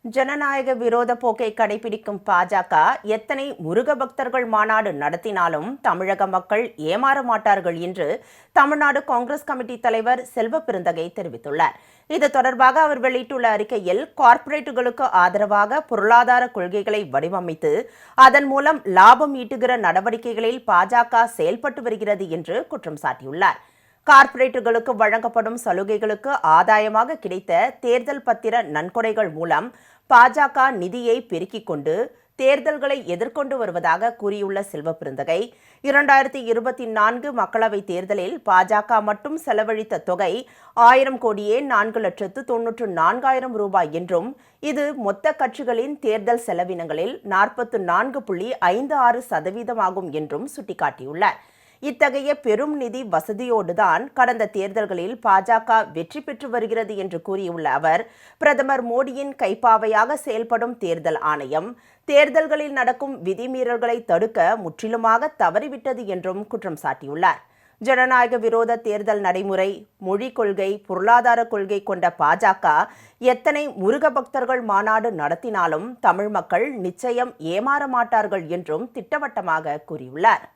ஜனநாயக விரோத போக்கை கடைபிடிக்கும் பாஜக எத்தனை முருக பக்தர்கள் மாநாடு நடத்தினாலும் தமிழக மக்கள் ஏமாற மாட்டார்கள் என்று தமிழ்நாடு காங்கிரஸ் கமிட்டி தலைவர் செல்வ பெருந்தகை தெரிவித்துள்ளார். இது தொடர்பாக அவர் வெளியிட்டுள்ள அறிக்கையில், கார்ப்பரேட்டுகளுக்கு ஆதரவாக பொருளாதார கொள்கைகளை வடிவமைத்து அதன் மூலம் லாபம் ஈட்டுகிற நடவடிக்கைகளில் பாஜக செயல்பட்டு வருகிறது என்று குற்றம் சாட்டியுள்ளார். கார்ப்பரேட்டுகளுக்கு வழங்கப்படும் சலுகைகளுக்கு ஆதாயமாக கிடைத்த தேர்தல் பத்திர நன்கொடைகள் மூலம் பாஜக நிதியை பெருக்கிக் கொண்டு தேர்தல்களை எதிர்கொண்டு வருவதாக கூறியுள்ள செல்வ பெருந்தகை, 2024 மக்களவைத் தேர்தலில் பாஜக மட்டும் செலவழித்த தொகை 1000 கோடியே 4,94,000 ரூபாய் என்றும், இது மொத்த கட்சிகளின் தேர்தல் செலவினங்களில் 44.56% என்றும் சுட்டிக்காட்டியுள்ளார். இத்தகைய பெரும் நிதி வசதியோடுதான் கடந்த தேர்தல்களில் பாஜக வெற்றி பெற்று வருகிறது என்று கூறியுள்ள அவர், பிரதமர் மோடியின் கைப்பாவையாக செயல்படும் தேர்தல் ஆணையம் தேர்தல்களில் நடக்கும் விதிமீறல்களை தடுக்க முற்றிலுமாக தவறிவிட்டது என்றும் குற்றம் சாட்டியுள்ளார். ஜனநாயக விரோத தேர்தல் நடைமுறை, மொழிக் கொள்கை, பொருளாதார கொள்கை கொண்ட பாஜக எத்தனை முருக பக்தர்கள் மாநாடு நடத்தினாலும் தமிழ் மக்கள் நிச்சயம் ஏமாற மாட்டார்கள் என்றும் திட்டவட்டமாக கூறியுள்ளார்.